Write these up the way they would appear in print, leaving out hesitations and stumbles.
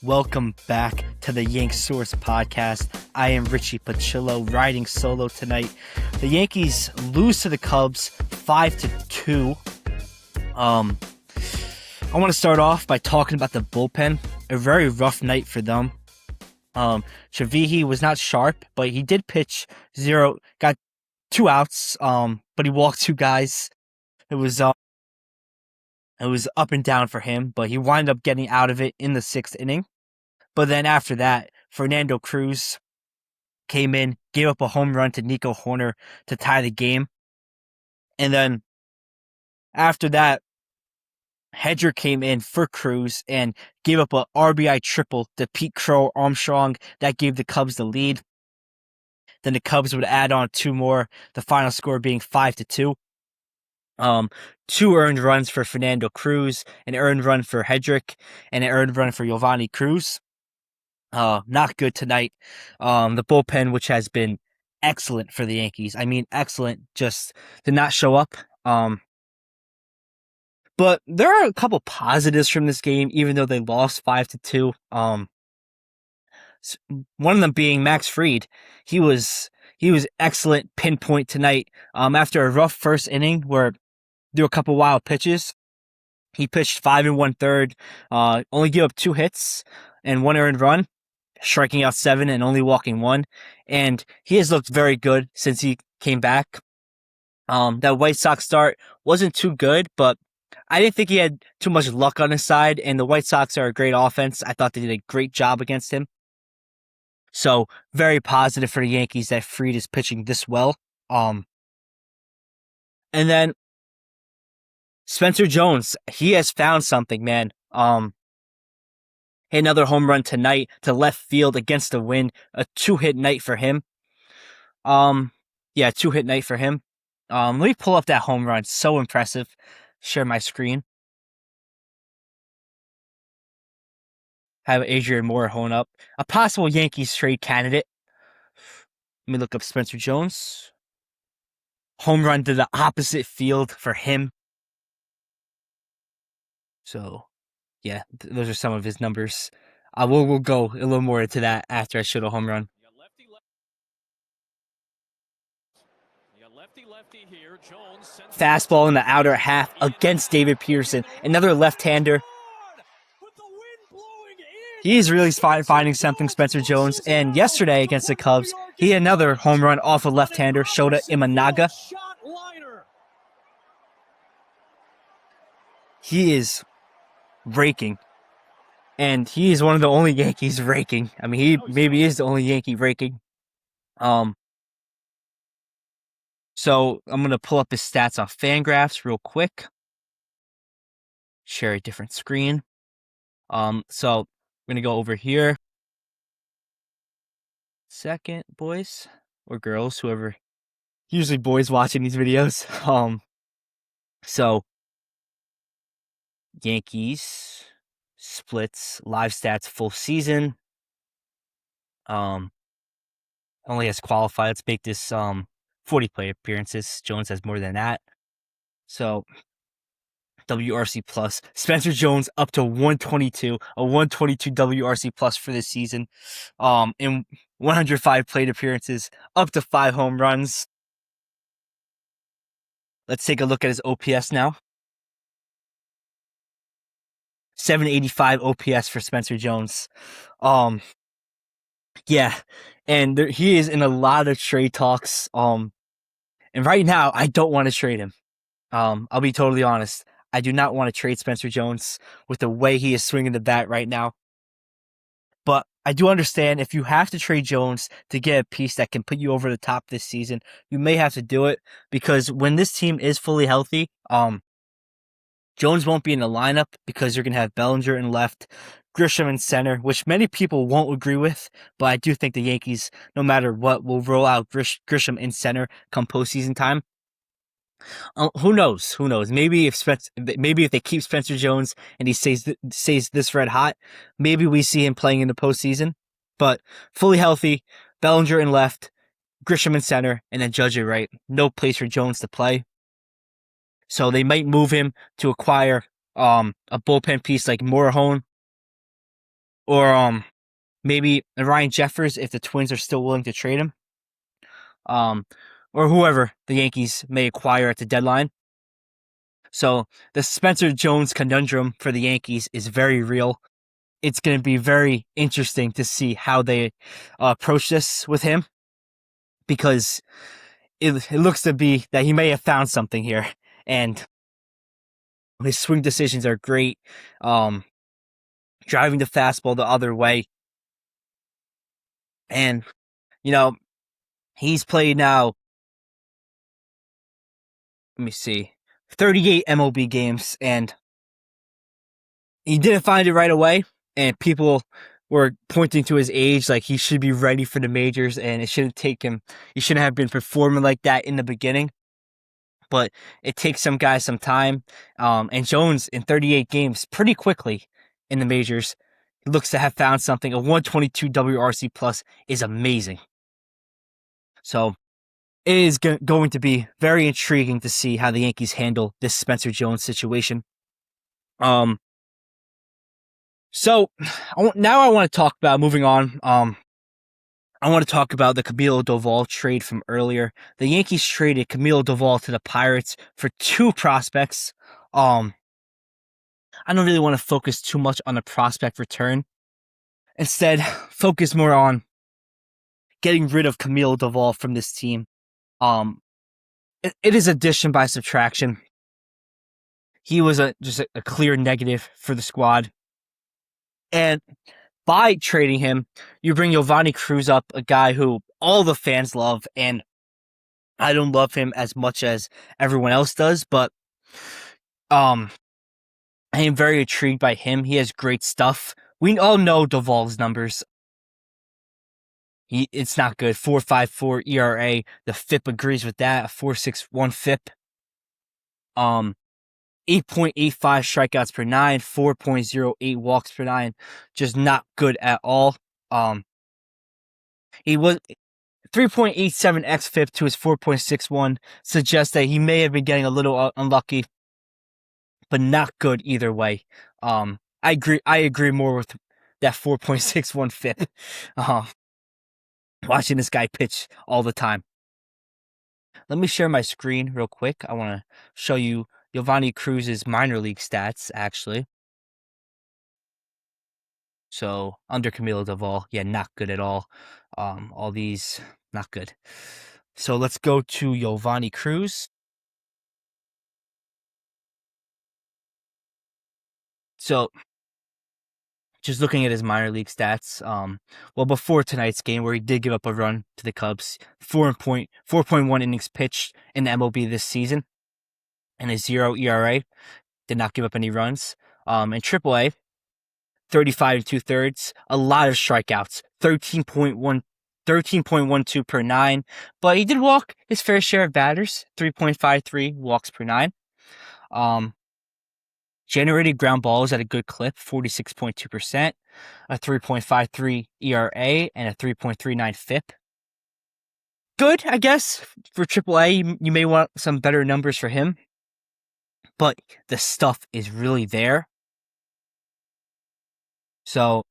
Welcome back to the Yankssource podcast. I am Richie Pachillo riding solo tonight. The Yankees lose to the Cubs 5-2. I want to start off by talking about the bullpen. A very rough night for them. Chavihi was not sharp, but he did pitch got 2 outs, but he walked 2 guys. It was up and down for him, but he wound up getting out of it in the 6th inning. But then after that, Fernando Cruz came in, gave up a home run to Nico Hoerner to tie the game. And then after that, Hedger came in for Cruz and gave up a RBI triple to Pete Crow Armstrong. That gave the Cubs the lead. Then the Cubs would add on 2 more, the final score being 5-2. 2 earned runs for Fernando Cruz, an earned run for Hedrick, and an earned run for Giovanni Cruz. Not good tonight. The bullpen, which has been excellent for the Yankees. I mean, excellent, just did not show up. But there are a couple positives from this game, even though they lost 5-2. One of them being Max Fried. He was excellent pinpoint tonight. After a rough first inning where there were a couple wild pitches, he pitched 5 1/3, only gave up 2 hits and 1 earned run, striking out 7 and only walking 1. And he has looked very good since he came back. That White Sox start wasn't too good, but I didn't think he had too much luck on his side, and the White Sox are a great offense. I thought they did a great job against him. So, very positive for the Yankees that Fried is pitching this well. And then Spencer Jones, he has found something, man. Hit another home run tonight to left field against the wind. A 2-hit night for him. 2-hit night for him. Let me pull up that home run. So impressive. Share my screen. Have Adrian Moore hone up. A possible Yankees trade candidate. Let me look up Spencer Jones. Home run to the opposite field for him. So, yeah, those are some of his numbers. We'll go a little more into that after I show the home run. Fastball in the outer half against David Peterson. Another left-hander. He is really finding something, Spencer Jones. And yesterday against the Cubs, he had another home run off a left-hander, Shota Imanaga. He is raking. And he is one of the only Yankees raking. I mean, he maybe is the only Yankee raking. So I'm going to pull up his stats on Fangraphs real quick. Share a different screen. So I'm going to go over here. Second, boys or girls, whoever. Usually boys watching these videos. So Yankees splits live stats full season. Only has qualified. Let's make this 40 plate appearances. Jones has more than that. So WRC plus. Spencer Jones up to 122. A 122 WRC plus for this season. In 105 plate appearances. Up to 5 home runs. Let's take a look at his OPS now. 785 OPS for Spencer Jones. Yeah, and he is in a lot of trade talks. And right now, I don't want to trade him. I'll be totally honest. I do not want to trade Spencer Jones with the way he is swinging the bat right now. But I do understand if you have to trade Jones to get a piece that can put you over the top this season, you may have to do it because when this team is fully healthy, Jones won't be in the lineup because you're going to have Bellinger in left, Grisham in center, which many people won't agree with, but I do think the Yankees, no matter what, will roll out Grisham in center come postseason time. Who knows? Maybe if they keep Spencer Jones and he stays this red hot, maybe we see him playing in the postseason. But fully healthy, Bellinger in left, Grisham in center, and then Judge right. No place for Jones to play. So they might move him to acquire a bullpen piece like Morahone or maybe Ryan Jeffers if the Twins are still willing to trade him, um, or whoever the Yankees may acquire at the deadline. So the Spencer Jones conundrum for the Yankees is very real. It's going to be very interesting to see how they approach this with him, because it looks to be that he may have found something here, and his swing decisions are great. Driving the fastball the other way, and he's played now. Let me see, 38 MLB games, and he didn't find it right away, and people were pointing to his age, like he should be ready for the majors, and it shouldn't take him. He shouldn't have been performing like that in the beginning. But it takes some guys some time. And Jones in 38 games, pretty quickly in the majors, he looks to have found something. A 122 WRC plus is amazing. So it is going to be very intriguing to see how the Yankees handle this Spencer Jones situation. So now I want to talk about moving on. I want to talk about the Camilo Doval trade from earlier. The Yankees traded Camilo Doval to the Pirates for 2 prospects. I don't really want to focus too much on the prospect return. Instead, focus more on getting rid of Camilo Doval from this team. It is addition by subtraction. He was just a clear negative for the squad. And by trading him, you bring Giovanni Cruz up, a guy who all the fans love, and I don't love him as much as everyone else does, but I am very intrigued by him. He has great stuff. We all know Doval's numbers. It's not good. 4.54 ERA. The FIP agrees with that. A 4.61 FIP. 8.85 strikeouts per 9, 4.08 walks per 9, just not good at all. He was 3.87 xFIP to his 4.61 suggests that he may have been getting a little unlucky, but not good either way. I agree more with that 4.61 FIP. Watching this guy pitch all the time. Let me share my screen real quick. I want to show you Giovanni Cruz's minor league stats, actually. So, under Camilo Doval, yeah, not good at all. All these, not good. So, let's go to Giovanni Cruz. So, just looking at his minor league stats, before tonight's game where he did give up a run to the Cubs, 4.1 innings pitched in the MLB this season, and a 0 ERA, did not give up any runs. In AAA, 35 2/3, a lot of strikeouts, 13.12 per 9, but he did walk his fair share of batters, 3.53 walks per 9. Generated ground balls at a good clip, 46.2%, a 3.53 ERA, and a 3.39 FIP. Good, I guess, for AAA. You may want some better numbers for him, but the stuff is really there. So,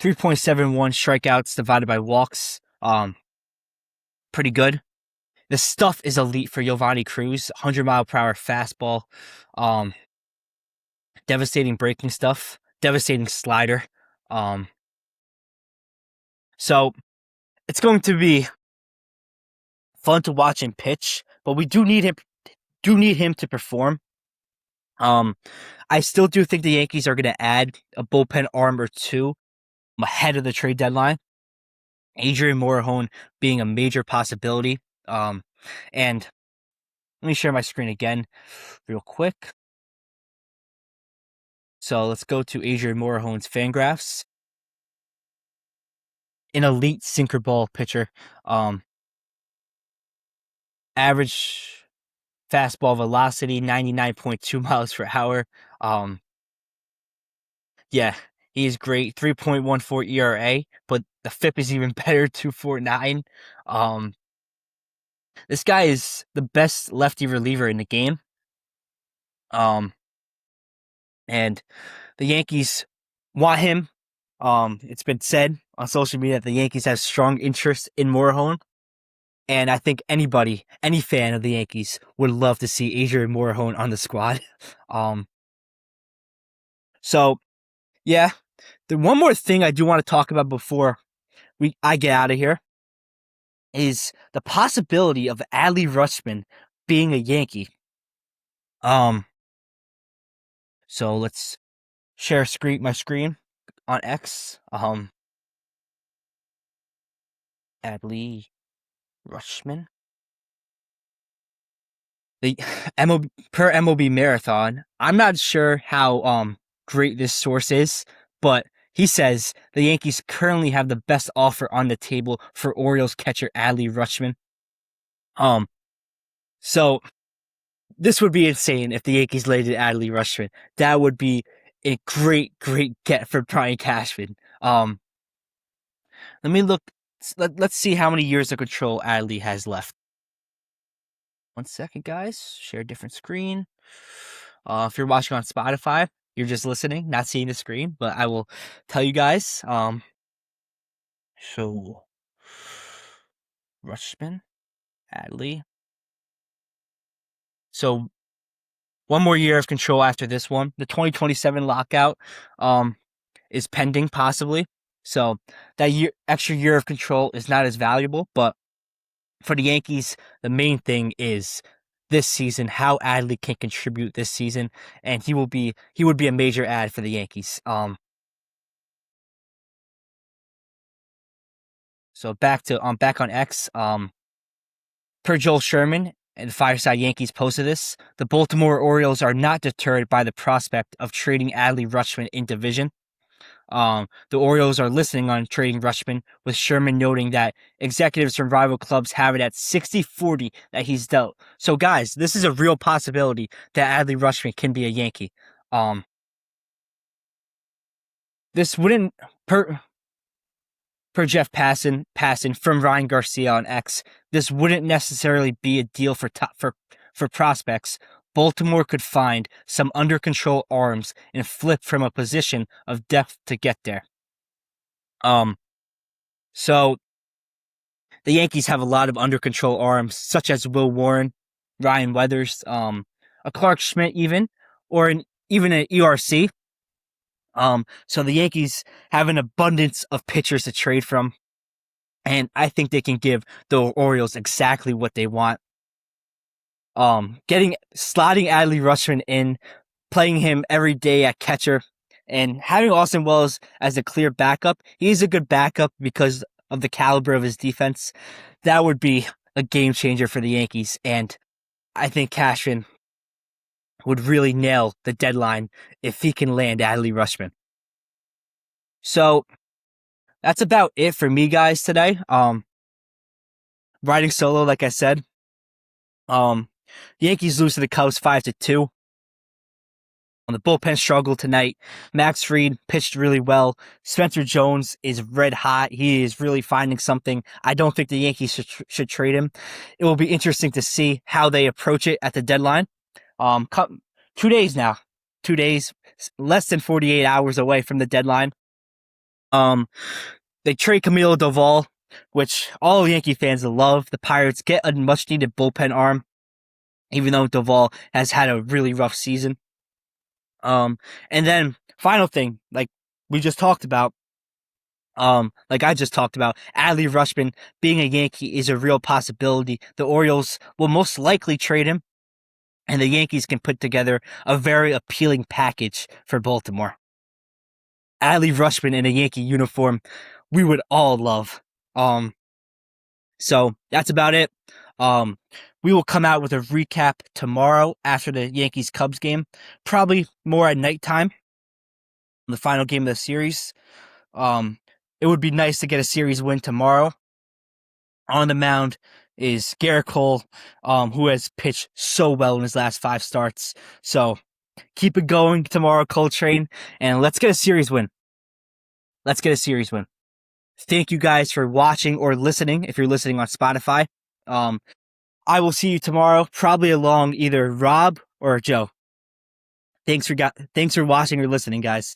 3.71 strikeouts divided by walks, pretty good. The stuff is elite for Giovanni Cruz. 100-mile-per-hour fastball, devastating breaking stuff, devastating slider. So it's going to be fun to watch him pitch, but we do need him to perform. I still do think the Yankees are going to add a bullpen arm or 2 ahead of the trade deadline. Adrian Morejon being a major possibility. And let me share my screen again real quick. So let's go to Adrian Morejon's Fangraphs. An elite sinker ball pitcher. Average fastball velocity, 99.2 miles per hour. Yeah, he is great. 3.14 ERA, but the FIP is even better, 2.49. This guy is the best lefty reliever in the game. and the Yankees want him. It's been said on social media that the Yankees have strong interest in Morejon, and I think anybody, any fan of the Yankees, would love to see Adrian Morejon on the squad. Um, so yeah, the one more thing I do want to talk about before I get out of here is the possibility of Adley Rutschman being a Yankee. So let's share my screen on X. Adley Rutschman. The per MLB Marathon. I'm not sure how great this source is, but he says the Yankees currently have the best offer on the table for Orioles catcher Adley Rutschman. So this would be insane if the Yankees landed Adley Rutschman. That would be a great get for Brian Cashman. Let me look. Let's see how many years of control Adley has left. 1 second, guys. Share a different screen. If you're watching on Spotify, you're just listening, not seeing the screen, but I will tell you guys. So Rutschman, Adley. So one more year of control after this one. The 2027 lockout is pending, possibly. So that extra year of control is not as valuable, but for the Yankees, the main thing is this season, how Adley can contribute this season, and he would be a major add for the Yankees. So back on X, per Joel Sherman and the Fireside Yankees posted this, the Baltimore Orioles are not deterred by the prospect of trading Adley Rutschman in division. The Orioles are listening on trading Rutschman, with Sherman noting that executives from rival clubs have it at 60-40 that he's dealt. So, guys, this is a real possibility that Adley Rutschman can be a Yankee. This wouldn't per Jeff Passan from Ryan Garcia on X. This wouldn't necessarily be a deal for prospects. Baltimore could find some under control arms and flip from a position of depth to get there. So the Yankees have a lot of under control arms, such as Will Warren, Ryan Weathers, a Clark Schmidt even an ERC. So the Yankees have an abundance of pitchers to trade from, and I think they can give the Orioles exactly what they want. Slotting Adley Rutschman in, playing him every day at catcher, and having Austin Wells as a clear backup. He's a good backup because of the caliber of his defense. That would be a game changer for the Yankees, and I think Cashman would really nail the deadline if he can land Adley Rutschman. So that's about it for me, guys, today. Riding solo, like I said. Yankees lose to the Cubs 5-2. The bullpen struggled tonight. Max Fried pitched really well. Spencer Jones is red hot. He is really finding something. I don't think the Yankees should trade him. It will be interesting to see how they approach it at the deadline. 2 days now. 2 days, less than 48 hours away from the deadline. They trade Camilo Doval, which all Yankee fans love. The Pirates get a much-needed bullpen arm, even though Doval has had a really rough season. And then final thing, like we just talked about, like I just talked about, Adley Rutschman being a Yankee is a real possibility. The Orioles will most likely trade him, and the Yankees can put together a very appealing package for Baltimore. Adley Rutschman in a Yankee uniform, we would all love. So that's about it. We will come out with a recap tomorrow after the Yankees-Cubs game, probably more at nighttime, the final game of the series. It would be nice to get a series win tomorrow. On the mound is Garrett Cole, who has pitched so well in his last 5 starts. So keep it going tomorrow, Coltrane, and let's get a series win. Thank you guys for watching or listening if you're listening on Spotify. I will see you tomorrow, probably along either Rob or Joe. Thanks for watching or listening, guys.